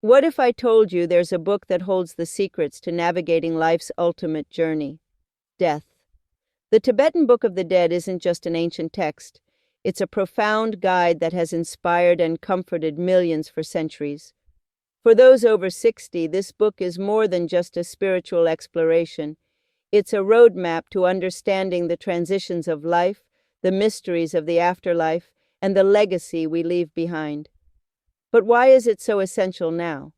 What if I told you there's a book that holds the secrets to navigating life's ultimate journey? Death. The Tibetan Book of the Dead isn't just an ancient text. It's a profound guide that has inspired and comforted millions for centuries. For those over 60, this book is more than just a spiritual exploration. It's a roadmap to understanding the transitions of life, the mysteries of the afterlife, and the legacy we leave behind. But why is it so essential now?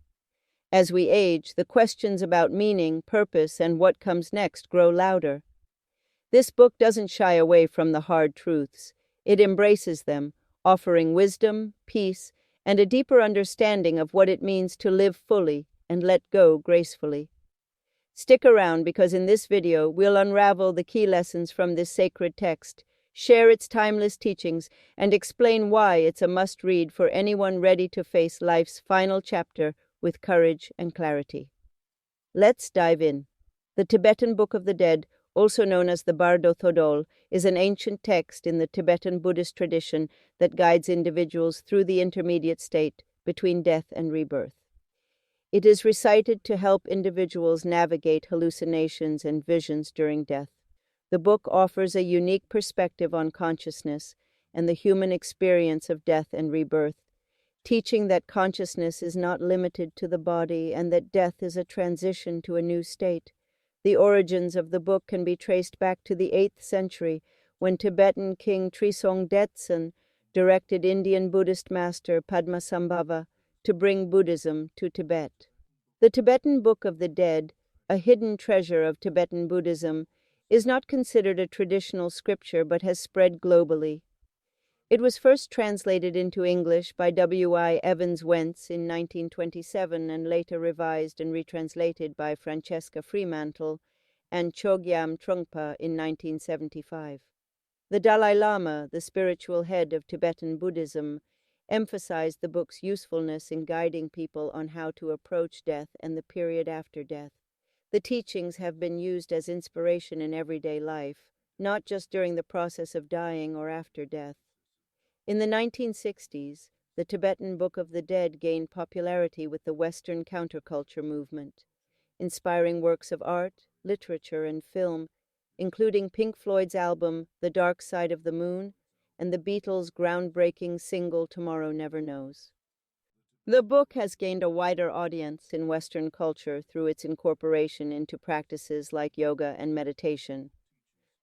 As we age, the questions about meaning, purpose, and what comes next grow louder. This book doesn't shy away from the hard truths. It embraces them, offering wisdom, peace, and a deeper understanding of what it means to live fully and let go gracefully. Stick around because in this video we'll unravel the key lessons from this sacred text, share its timeless teachings, and explain why it's a must-read for anyone ready to face life's final chapter with courage and clarity. Let's dive in. The Tibetan Book of the Dead, also known as the Bardo, is an ancient text in the Tibetan Buddhist tradition that guides individuals through the intermediate state between death and rebirth. It is recited to help individuals navigate hallucinations and visions during death. The book offers a unique perspective on consciousness and the human experience of death and rebirth, teaching that consciousness is not limited to the body and that death is a transition to a new state. The origins of the book can be traced back to the 8th century, when Tibetan King Trisong Detsen directed Indian Buddhist master Padmasambhava to bring Buddhism to Tibet. The Tibetan Book of the Dead, a hidden treasure of Tibetan Buddhism, is not considered a traditional scripture but has spread globally. It was first translated into English by W.I. Evans Wentz in 1927 and later revised and retranslated by Francesca Fremantle and Chogyam Trungpa in 1975. The Dalai Lama, the spiritual head of Tibetan Buddhism, emphasized the book's usefulness in guiding people on how to approach death and the period after death. The teachings have been used as inspiration in everyday life, not just during the process of dying or after death. In the 1960s, the Tibetan Book of the Dead gained popularity with the Western counterculture movement, inspiring works of art, literature, and film, including Pink Floyd's album The Dark Side of the Moon and the Beatles' groundbreaking single Tomorrow Never Knows. The book has gained a wider audience in Western culture through its incorporation into practices like yoga and meditation.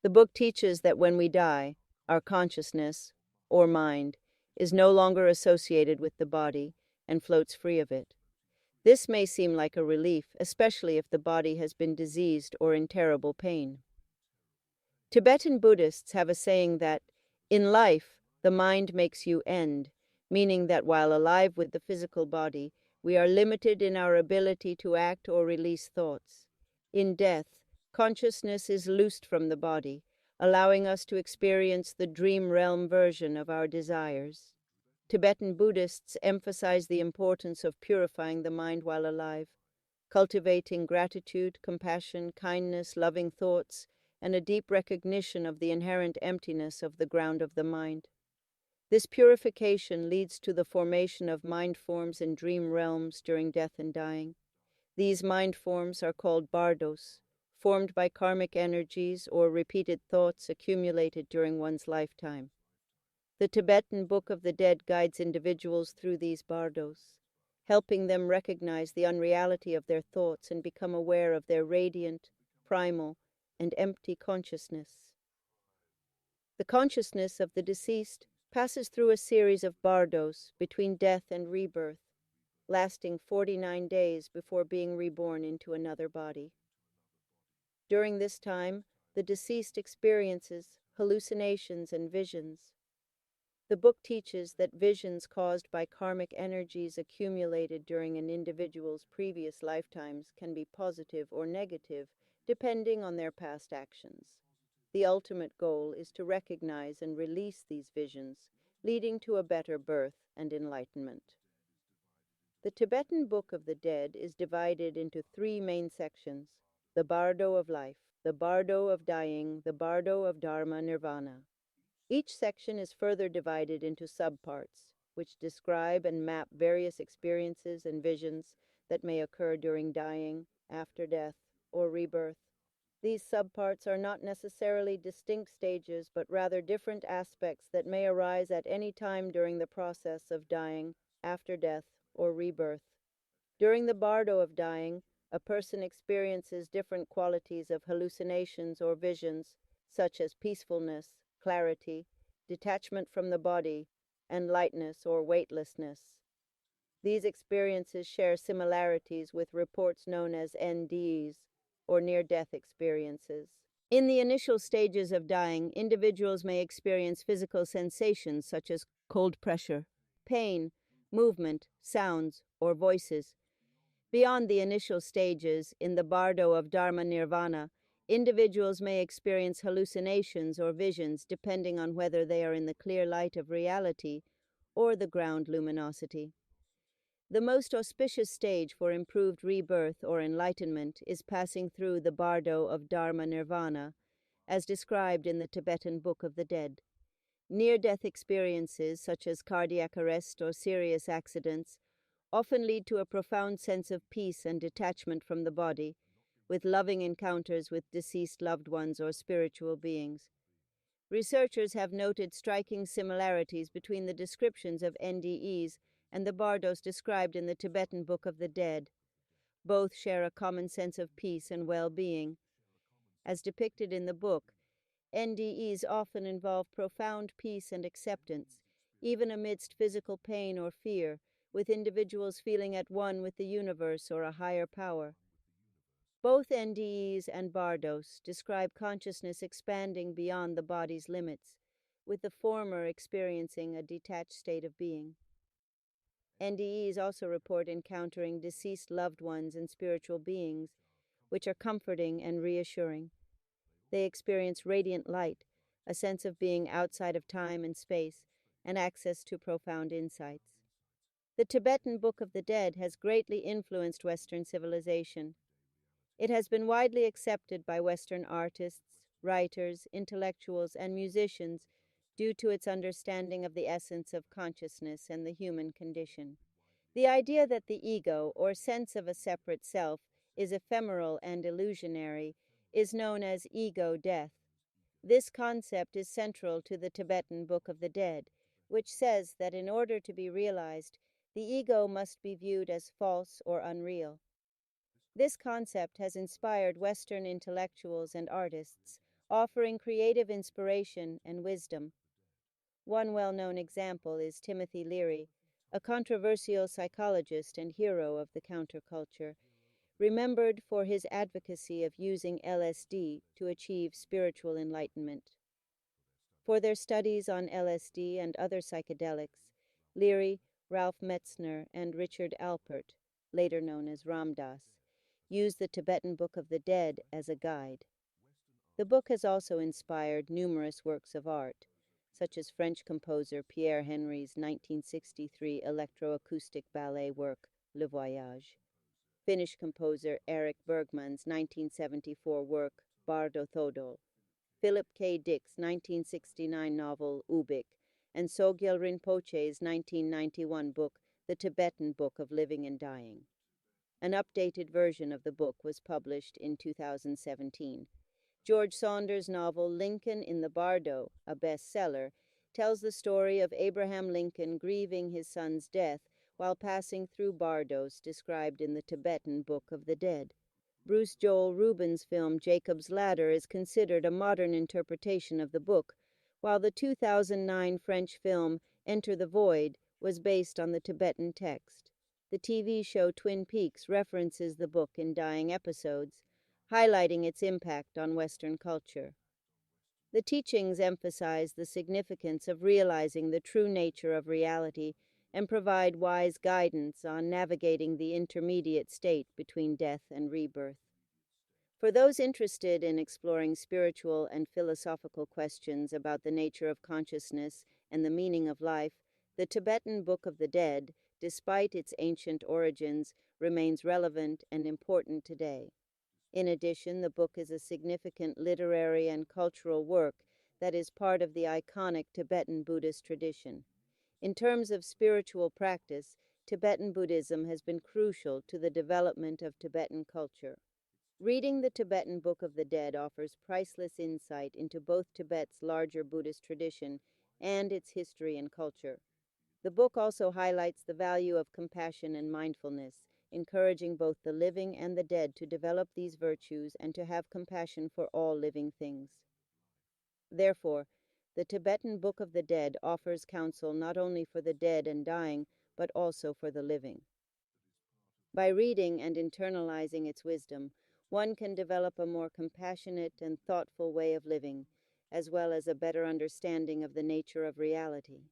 The book teaches that when we die, our consciousness, or mind, is no longer associated with the body and floats free of it. This may seem like a relief, especially if the body has been diseased or in terrible pain. Tibetan Buddhists have a saying that, in life, the mind makes you end, meaning that while alive with the physical body, we are limited in our ability to act or release thoughts. In death, consciousness is loosed from the body, allowing us to experience the dream realm version of our desires. Tibetan Buddhists emphasize the importance of purifying the mind while alive, cultivating gratitude, compassion, kindness, loving thoughts, and a deep recognition of the inherent emptiness of the ground of the mind. This purification leads to the formation of mind forms and dream realms during death and dying. These mind forms are called bardos, formed by karmic energies or repeated thoughts accumulated during one's lifetime. The Tibetan Book of the Dead guides individuals through these bardos, helping them recognize the unreality of their thoughts and become aware of their radiant, primal, and empty consciousness. The consciousness of the deceased passes through a series of bardos between death and rebirth, lasting 49 days before being reborn into another body. During this time, the deceased experiences hallucinations and visions. The book teaches that visions caused by karmic energies accumulated during an individual's previous lifetimes can be positive or negative, depending on their past actions. The ultimate goal is to recognize and release these visions, leading to a better birth and enlightenment. The Tibetan Book of the Dead is divided into 3 main sections: the Bardo of life, the Bardo of dying, the Bardo of Dharma Nirvana. Each section is further divided into subparts, which describe and map various experiences and visions that may occur during dying, after death, or rebirth. These subparts are not necessarily distinct stages, but rather different aspects that may arise at any time during the process of dying, after death, or rebirth. During the bardo of dying, a person experiences different qualities of hallucinations or visions, such as peacefulness, clarity, detachment from the body, and lightness or weightlessness. These experiences share similarities with reports known as NDEs, or near-death experiences. In the initial stages of dying, individuals may experience physical sensations such as cold pressure, pain, movement, sounds, or voices. Beyond the initial stages, in the bardo of Dharma Nirvana, individuals may experience hallucinations or visions depending on whether they are in the clear light of reality or the ground luminosity. The most auspicious stage for improved rebirth or enlightenment is passing through the bardo of Dharma Nirvana, as described in the Tibetan Book of the Dead. Near-death experiences, such as cardiac arrest or serious accidents, often lead to a profound sense of peace and detachment from the body, with loving encounters with deceased loved ones or spiritual beings. Researchers have noted striking similarities between the descriptions of NDEs and the bardos described in the Tibetan Book of the Dead. Both share a common sense of peace and well-being. As depicted in the book, NDEs often involve profound peace and acceptance, even amidst physical pain or fear, with individuals feeling at one with the universe or a higher power. Both NDEs and bardos describe consciousness expanding beyond the body's limits, with the former experiencing a detached state of being. NDEs also report encountering deceased loved ones and spiritual beings, which are comforting and reassuring. They experience radiant light, a sense of being outside of time and space, and access to profound insights. The Tibetan Book of the Dead has greatly influenced Western civilization. It has been widely accepted by Western artists, writers, intellectuals, and musicians due to its understanding of the essence of consciousness and the human condition. The idea that the ego, or sense of a separate self, is ephemeral and illusionary is known as ego death. This concept is central to the Tibetan Book of the Dead, which says that in order to be realized, the ego must be viewed as false or unreal. This concept has inspired Western intellectuals and artists, offering creative inspiration and wisdom. One well-known example is Timothy Leary, a controversial psychologist and hero of the counterculture, remembered for his advocacy of using LSD to achieve spiritual enlightenment. For their studies on LSD and other psychedelics, Leary, Ralph Metzner, and Richard Alpert, later known as Ram Dass, used the Tibetan Book of the Dead as a guide. The book has also inspired numerous works of art, such as French composer Pierre Henry's 1963 electroacoustic ballet work, Le Voyage, Finnish composer Eric Bergman's 1974 work, Bardo, Philip K. Dick's 1969 novel, Ubik, and Sogyal Rinpoche's 1991 book, The Tibetan Book of Living and Dying. An updated version of the book was published in 2017. George Saunders' novel Lincoln in the Bardo, a bestseller, tells the story of Abraham Lincoln grieving his son's death while passing through bardos described in the Tibetan Book of the Dead. Bruce Joel Rubin's film Jacob's Ladder is considered a modern interpretation of the book, while the 2009 French film Enter the Void was based on the Tibetan text. The TV show Twin Peaks references the book in dying episodes, highlighting its impact on Western culture. The teachings emphasize the significance of realizing the true nature of reality and provide wise guidance on navigating the intermediate state between death and rebirth. For those interested in exploring spiritual and philosophical questions about the nature of consciousness and the meaning of life, the Tibetan Book of the Dead, despite its ancient origins, remains relevant and important today. In addition, the book is a significant literary and cultural work that is part of the iconic Tibetan Buddhist tradition. In terms of spiritual practice, Tibetan Buddhism has been crucial to the development of Tibetan culture. Reading the Tibetan Book of the Dead offers priceless insight into both Tibet's larger Buddhist tradition and its history and culture. The book also highlights the value of compassion and mindfulness, encouraging both the living and the dead to develop these virtues and to have compassion for all living things. Therefore, the Tibetan Book of the Dead offers counsel not only for the dead and dying, but also for the living. By reading and internalizing its wisdom, one can develop a more compassionate and thoughtful way of living, as well as a better understanding of the nature of reality.